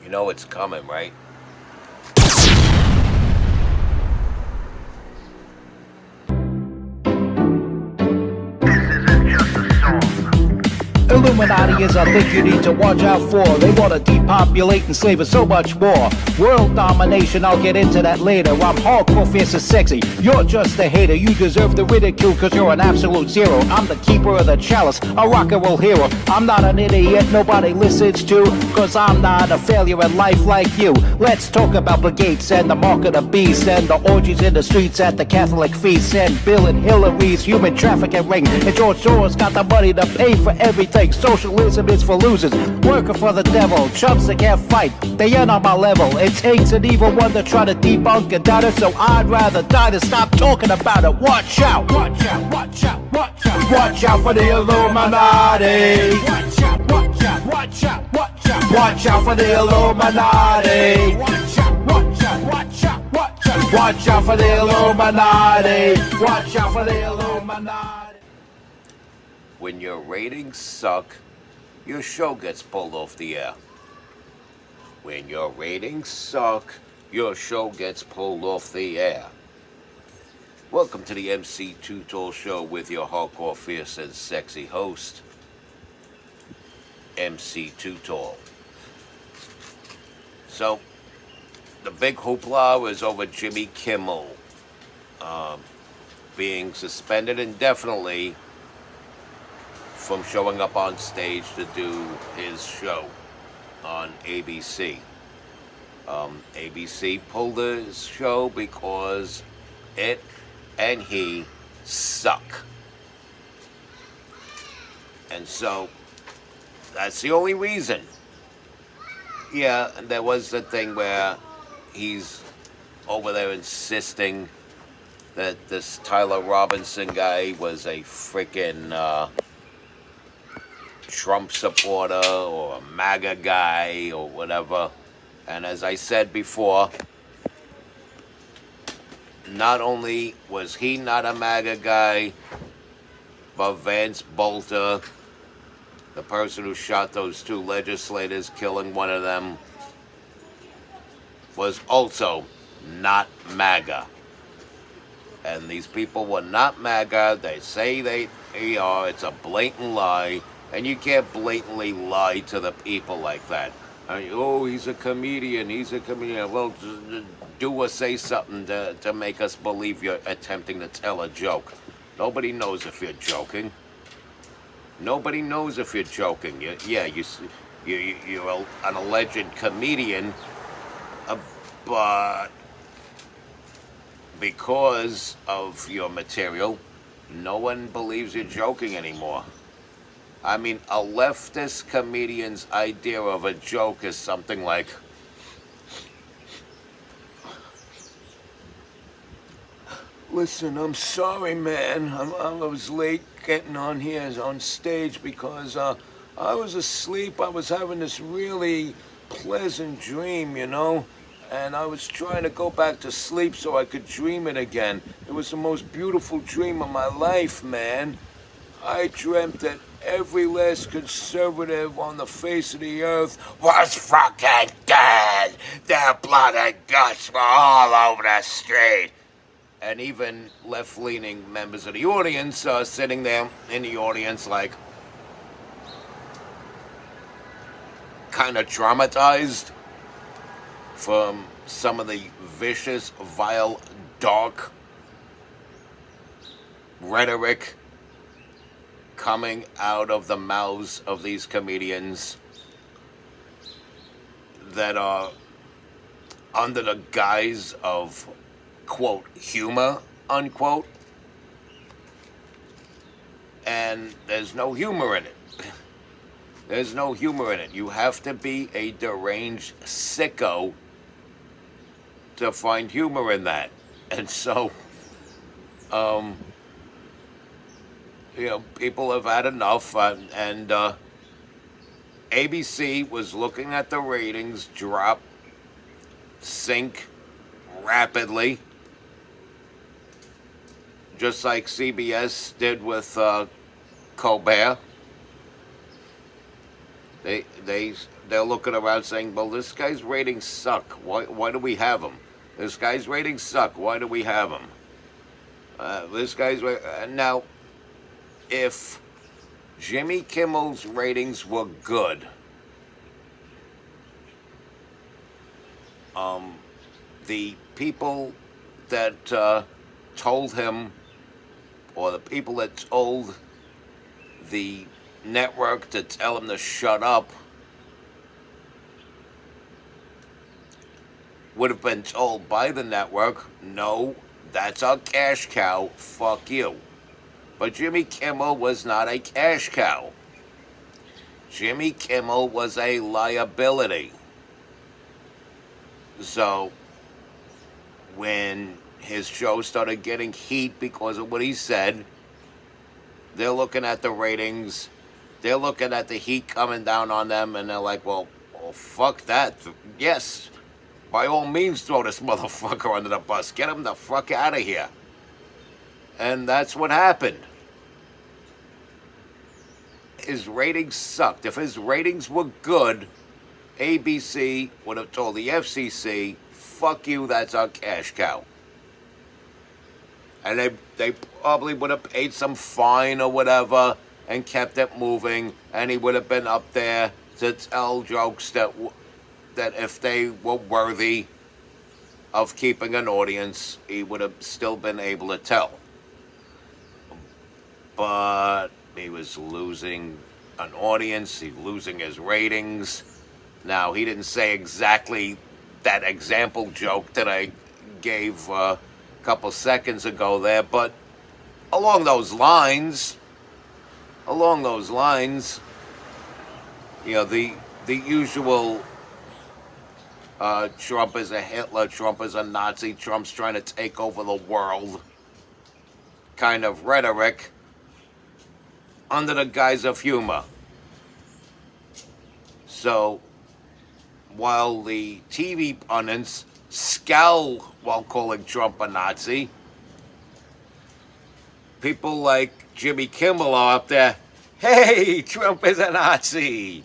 You know it's coming, right? Illuminati is a thing you need to watch out for. They want to depopulate and slave us so much more. World domination, I'll get into that later. I'm hardcore, fierce and sexy. You're just a hater. You deserve the ridicule because you're an absolute zero. I'm the keeper of the chalice, a rock and roll hero. I'm not an idiot nobody listens to, because I'm not a failure in life like you. Let's talk about Bill Gates and the mark of the beast and the orgies in the streets at the Catholic feasts and Bill and Hillary's human trafficking ring. And George Soros got the money to pay for everything. Socialism is for losers, working for the devil. Chumps that can't fight, they ain't on my level. It takes an evil one to try to debunk and doubt it, so I'd rather die than stop talking about it. Watch out, watch out, watch out, watch out. Watch out for the Illuminati. Watch out, watch out, watch out, watch out. Watch out for the Illuminati. Watch out, watch out, watch out, watch out. Watch out for the Illuminati. Watch out for the Illuminati. When your ratings suck, your show gets pulled off the air. When your ratings suck, your show gets pulled off the air. Welcome to the MC Too Tall Show with your hardcore, fierce, and sexy host, MC Too Tall. So, the big hoopla was over Jimmy Kimmel being suspended indefinitely from showing up on stage to do his show on ABC. ABC pulled his show because it and he suck. And so, that's the only reason. Yeah, and there was the thing where he's over there insisting that this Tyler Robinson guy was a freaking Trump supporter or a MAGA guy or whatever. And as I said before, not only was he not a MAGA guy, but Vance Bolter, the person who shot those two legislators, killing one of them, was also not MAGA. And these people were not MAGA. They say they are. It's a blatant lie. And you can't blatantly lie to the people like that. Oh, he's a comedian. He's a comedian. Well, do or say something to make us believe you're attempting to tell a joke. Nobody knows if you're joking. Nobody knows if you're joking. You're an alleged comedian, but because of your material, no one believes you're joking anymore. I mean, a leftist comedian's idea of a joke is something like, listen, I'm sorry, man. I was late getting on here on stage because I was asleep. I was having this really pleasant dream, you know? And I was trying to go back to sleep so I could dream it again. It was the most beautiful dream of my life, man. I dreamt that every last conservative on the face of the earth was fucking dead. Their blood and guts were all over the street. And even left-leaning members of the audience are sitting there in the audience like kind of traumatized from some of the vicious, vile, dark rhetoric coming out of the mouths of these comedians that are under the guise of, quote, humor, unquote. And there's no humor in it. There's no humor in it. You have to be a deranged sicko to find humor in that. And so, people have had enough, and ABC was looking at the ratings sink rapidly, just like CBS did with Colbert. They're looking around saying, well, this guy's ratings suck. Why do we have him? This guy's ratings suck. Why do we have him? Now, if Jimmy Kimmel's ratings were good, the people that told him, or the people that told the network to tell him to shut up, would have been told by the network, no, that's our cash cow, fuck you. But Jimmy Kimmel was not a cash cow. Jimmy Kimmel was a liability. So, when his show started getting heat because of what he said, they're looking at the ratings, they're looking at the heat coming down on them, and they're like, well, fuck that. Yes, by all means throw this motherfucker under the bus. Get him the fuck out of here. And that's what happened. His ratings sucked. If his ratings were good, ABC would have told the FCC, fuck you, that's our cash cow. And they probably would have paid some fine or whatever and kept it moving, and he would have been up there to tell jokes that if they were worthy of keeping an audience, he would have still been able to tell. But he was losing an audience, he was losing his ratings. Now, he didn't say exactly that example joke that I gave a couple seconds ago there, but along those lines, you know, the usual Trump is a Hitler, Trump is a Nazi, Trump's trying to take over the world kind of rhetoric under the guise of humor. So, while the TV pundits scowl while calling Trump a Nazi, people like Jimmy Kimmel are up there, hey, Trump is a Nazi.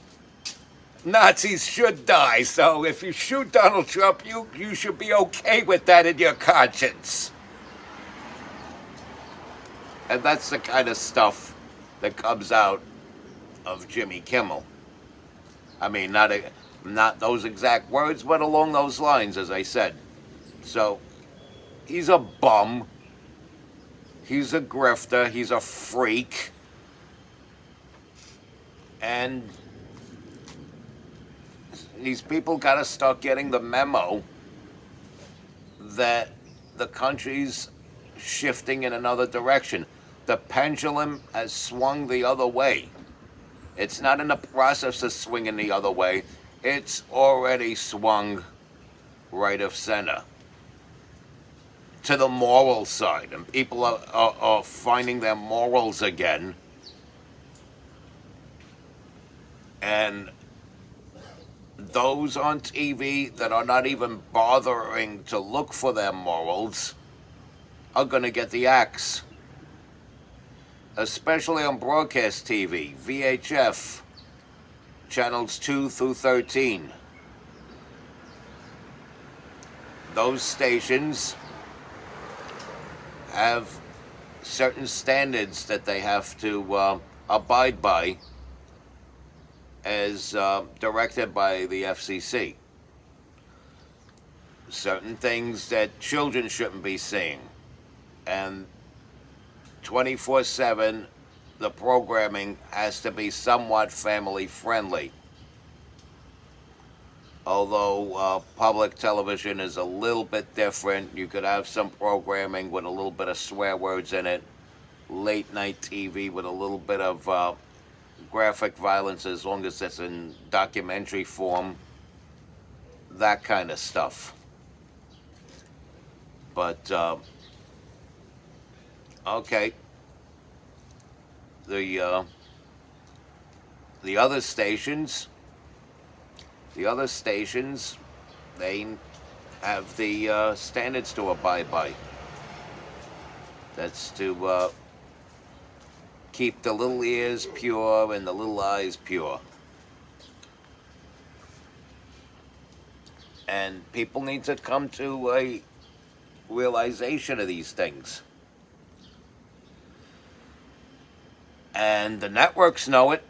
Nazis should die, so if you shoot Donald Trump, you should be okay with that in your conscience. And that's the kind of stuff that comes out of Jimmy Kimmel. I mean, not those exact words, but along those lines, as I said. So, he's a bum. He's a grifter. He's a freak. And these people got to start getting the memo that the country's shifting in another direction. The pendulum has swung the other way. It's not in the process of swinging the other way. It's already swung right of center to the moral side, and people are finding their morals again. And those on TV that are not even bothering to look for their morals are going to get the axe. Especially on broadcast TV, VHF, channels 2 through 13. Those stations have certain standards that they have to abide by as directed by the FCC. Certain things that children shouldn't be seeing. And 24/7, the programming has to be somewhat family friendly. Although public television is a little bit different, you could have some programming with a little bit of swear words in it, late night TV with a little bit of graphic violence as long as it's in documentary form, that kind of stuff. But okay, the other stations, they have the standards to abide by. That's to keep the little ears pure and the little eyes pure. And people need to come to a realization of these things. And the networks know it.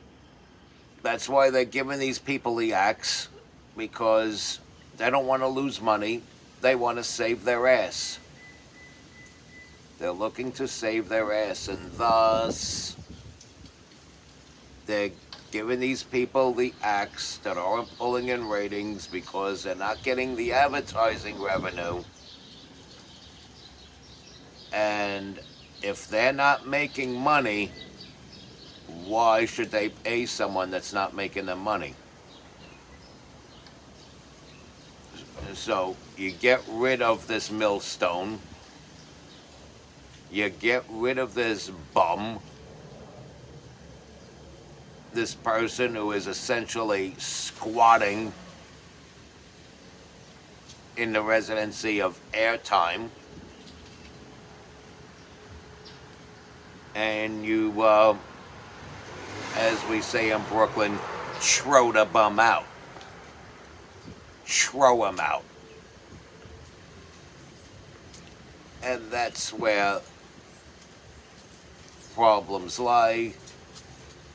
That's why they're giving these people the axe, because they don't want to lose money. They want to save their ass. They're looking to save their ass, and thus they're giving these people the axe that aren't pulling in ratings because they're not getting the advertising revenue. And if they're not making money, why should they pay someone that's not making them money? So you get rid of this millstone. You get rid of this bum. This person who is essentially squatting in the residency of airtime. And you, as we say in Brooklyn, throw the bum out. Throw him out. And that's where problems lie,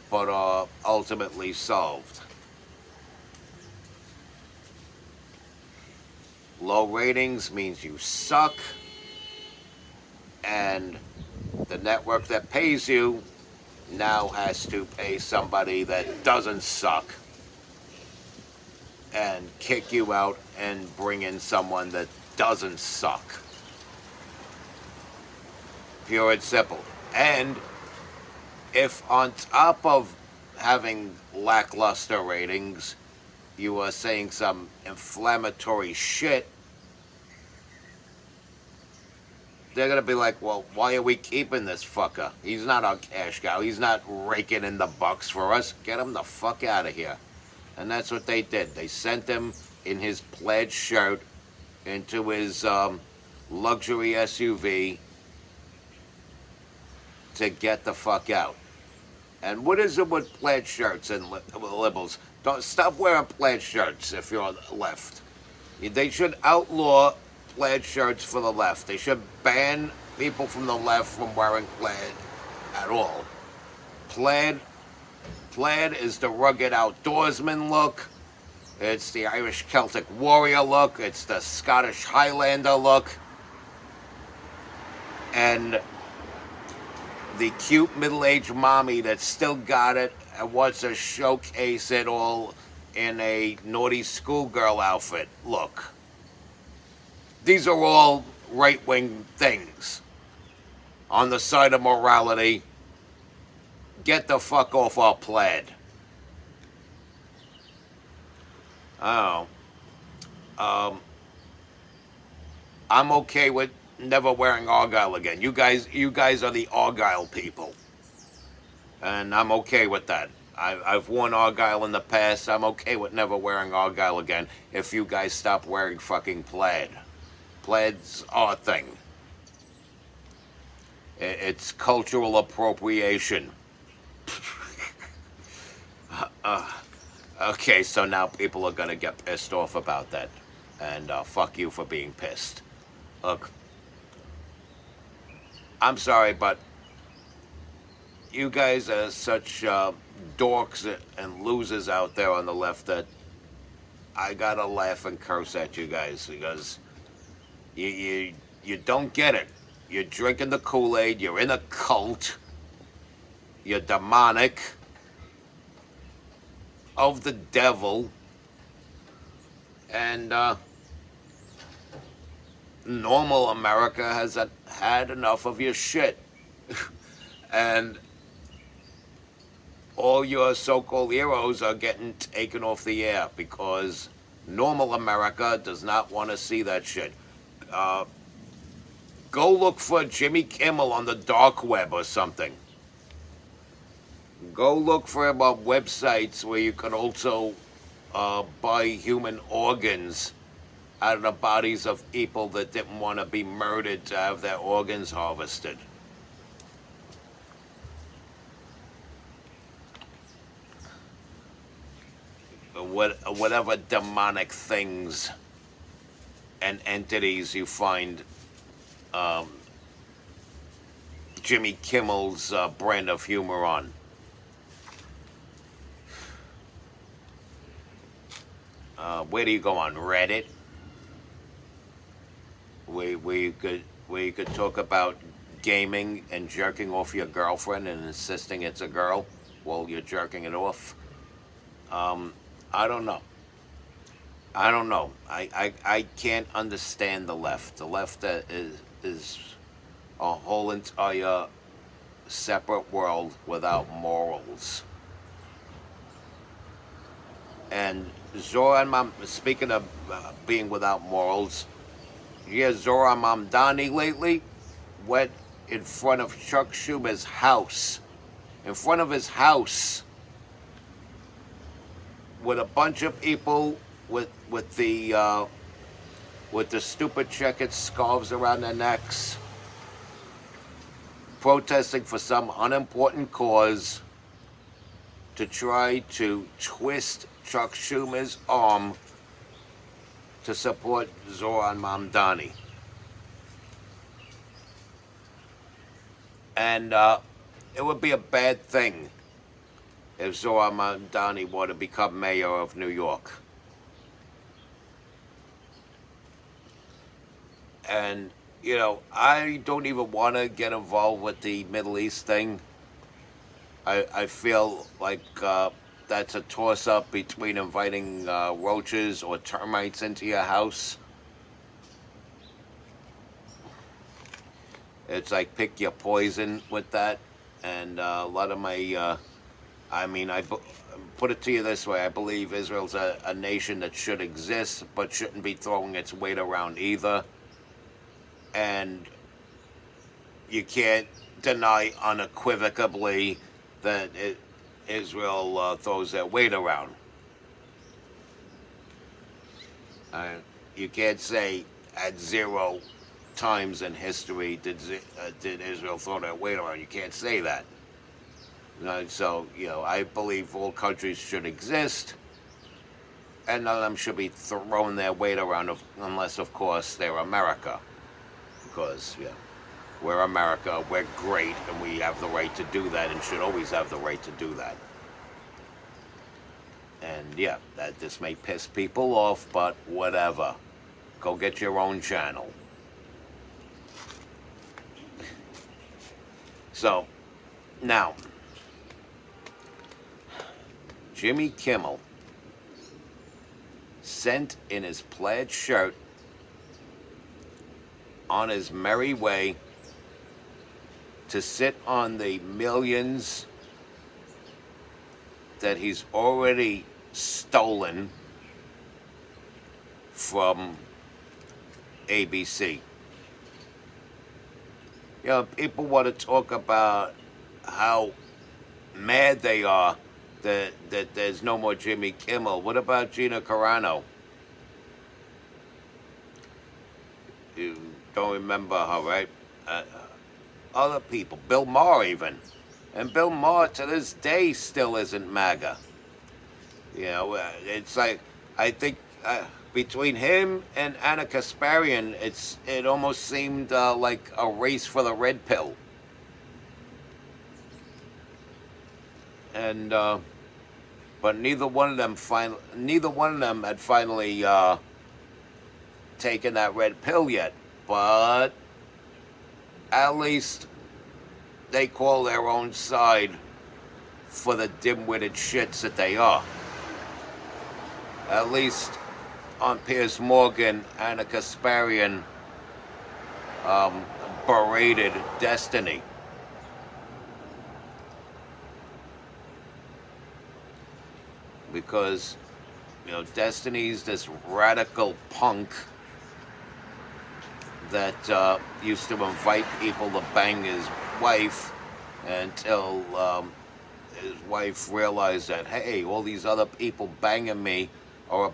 but are ultimately solved. Low ratings means you suck, and the network that pays you now has to pay somebody that doesn't suck and kick you out and bring in someone that doesn't suck. Pure and simple. And if on top of having lackluster ratings, you are saying some inflammatory shit, they're going to be like, well, why are we keeping this fucker? He's not our cash cow. He's not raking in the bucks for us. Get him the fuck out of here. And that's what they did. They sent him in his plaid shirt into his luxury SUV to get the fuck out. And what is it with plaid shirts and liberals? Don't stop wearing plaid shirts if you're left. They should outlaw plaid shirts for the left. They should ban people from the left from wearing plaid at all. Plaid is the rugged outdoorsman look. It's the Irish Celtic warrior look. It's the Scottish Highlander look. And the cute middle-aged mommy that still got it and wants to showcase it all in a naughty schoolgirl outfit. Look. These are all right-wing things. On the side of morality, get the fuck off our plaid. Oh. I'm okay with never wearing Argyle again. You guys are the Argyle people. And I'm okay with that. I've worn Argyle in the past. I'm okay with never wearing Argyle again if you guys stop wearing fucking plaid. Plaid's our thing. It's cultural appropriation. Okay, so now people are gonna get pissed off about that. And fuck you for being pissed. Look, I'm sorry, but you guys are such dorks and losers out there on the left that I gotta laugh and curse at you guys because you don't get it. You're drinking the Kool-Aid. You're in a cult. You're demonic. Of the devil. And normal America has had enough of your shit. And all your so-called heroes are getting taken off the air because normal America does not want to see that shit. Go look for Jimmy Kimmel on the dark web or something. Go look for him on websites where you can also buy human organs out of the bodies of people that didn't want to be murdered to have their organs harvested. Whatever demonic things and entities you find Jimmy Kimmel's brand of humor on. Where do you go on Reddit? Where you could talk about gaming and jerking off your girlfriend and insisting it's a girl while you're jerking it off. I don't know. I don't know. I can't understand the left. The left is a whole entire separate world without morals. And speaking of being without morals, yeah, Zoran Mamdani lately went in front of Chuck Schumer's house. In front of his house with a bunch of people with the stupid checkered scarves around their necks, protesting for some unimportant cause to try to twist Chuck Schumer's arm to support Zoran Mamdani. And it would be a bad thing if Zoran Mamdani were to become mayor of New York. And, you know, I don't even want to get involved with the Middle East thing. I feel like that's a toss-up between inviting roaches or termites into your house. It's like pick your poison with that. And a lot of my, put it to you this way, I believe Israel's a nation that should exist, but shouldn't be throwing its weight around either. And you can't deny unequivocally that Israel throws their weight around. You can't say at 0 times in history did Israel throw their weight around. You can't say that. So, you know, I believe all countries should exist, and none of them should be throwing their weight around unless, of course, they're America. Because, yeah, we're America, we're great, and we have the right to do that and should always have the right to do that. And, yeah, this may piss people off, but whatever. Go get your own channel. So, now, Jimmy Kimmel sent in his plaid shirt on his merry way to sit on the millions that he's already stolen from ABC. You know, people want to talk about how mad they are that there's no more Jimmy Kimmel. What about Gina Carano? You don't remember her, right? Other people, Bill Maher even. And Bill Maher to this day still isn't MAGA. You know, it's like, I think between him and Anna Kasparian, it almost seemed like a race for the red pill. And but neither one of them had finally taken that red pill yet. But at least they call their own side for the dim-witted shits that they are. At least on Piers Morgan, Anna Kasparian berated Destiny. Because, you know, Destiny's this radical punk that used to invite people to bang his wife until his wife realized that, hey, all these other people banging me are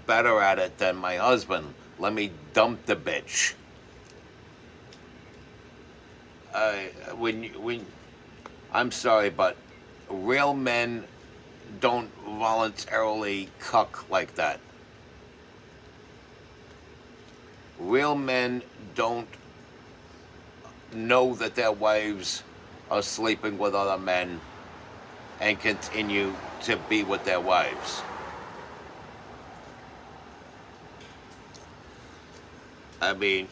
better at it than my husband. Let me dump the bitch. I'm sorry, but real men don't voluntarily cuck like that. real men don't know that their wives are sleeping with other men and continue to be with their wives. I mean,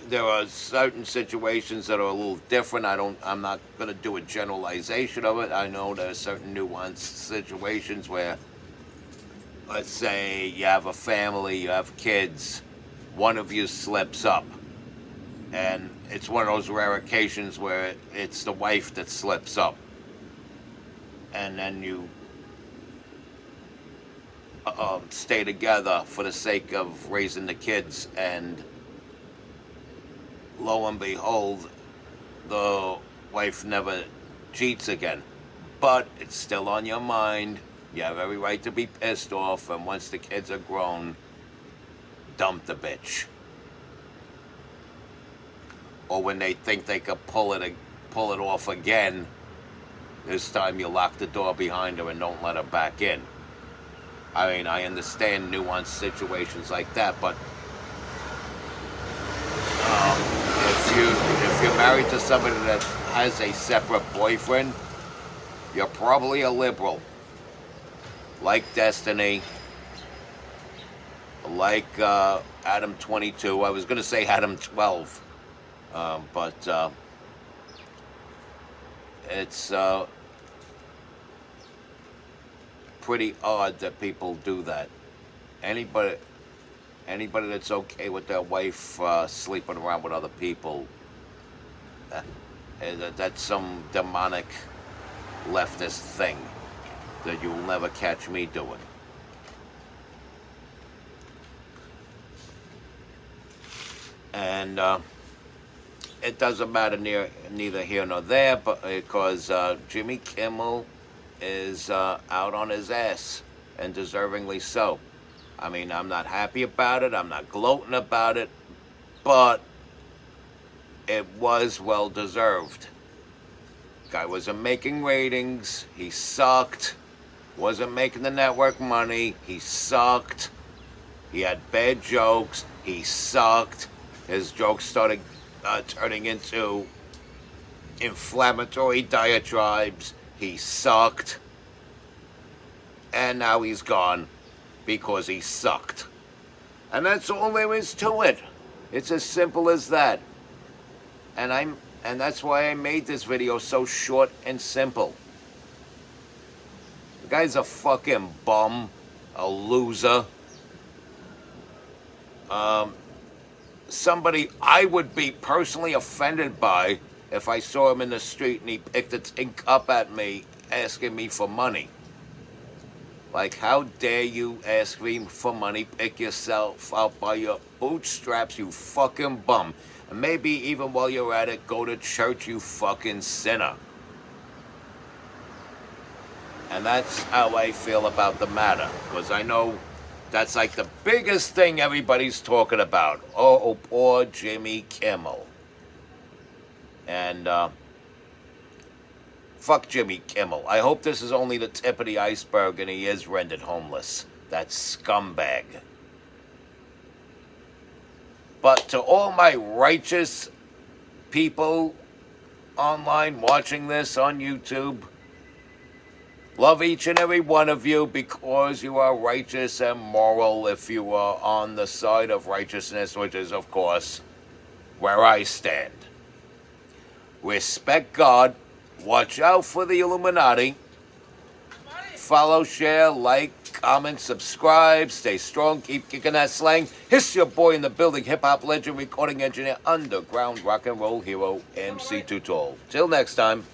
there are certain situations that are a little different. I'm not going to do a generalization of it. I know there are certain nuanced situations where, let's say you have a family, you have kids, one of you slips up. And it's one of those rare occasions where it's the wife that slips up. And then you stay together for the sake of raising the kids, and lo and behold, the wife never cheats again. But it's still on your mind. You have every right to be pissed off, and once the kids are grown, dump the bitch. Or when they think they could pull it off again, this time you lock the door behind her and don't let her back in. I mean, I understand nuanced situations like that, but if you're married to somebody that has a separate boyfriend, you're probably a liberal, like Destiny, like Adam 22. I was going to say Adam 12, but it's pretty odd that people do that. Anybody that's okay with their wife sleeping around with other people, that's some demonic leftist thing that you'll never catch me doing. And it doesn't matter neither here nor there, but because Jimmy Kimmel is out on his ass, and deservingly so. I mean, I'm not happy about it, I'm not gloating about it, but it was well deserved. Guy wasn't making ratings, he sucked, wasn't making the network money, he sucked, he had bad jokes, he sucked, his jokes started turning into inflammatory diatribes, he sucked, and now he's gone because he sucked. And that's all there is to it. It's as simple as that. And that's why I made this video so short and simple. The guy's a fucking bum, a loser. Somebody I would be personally offended by if I saw him in the street and he picked a tin cup at me asking me for money. Like, how dare you ask me for money, pick yourself out by your bootstraps, you fucking bum. And maybe even while you're at it, go to church, you fucking sinner. And that's how I feel about the matter, because I know that's like the biggest thing everybody's talking about. Oh, poor Jimmy Kimmel. And, fuck Jimmy Kimmel. I hope this is only the tip of the iceberg and he is rendered homeless. That scumbag. But to all my righteous people online watching this on YouTube, love each and every one of you because you are righteous and moral if you are on the side of righteousness, which is, of course, where I stand. Respect God. Watch out for the Illuminati. Follow, share, like, comment, subscribe. Stay strong. Keep kicking that slang. It's your boy in the building. Hip-hop legend, recording engineer, underground rock and roll hero, MC Too Tall. Till next time.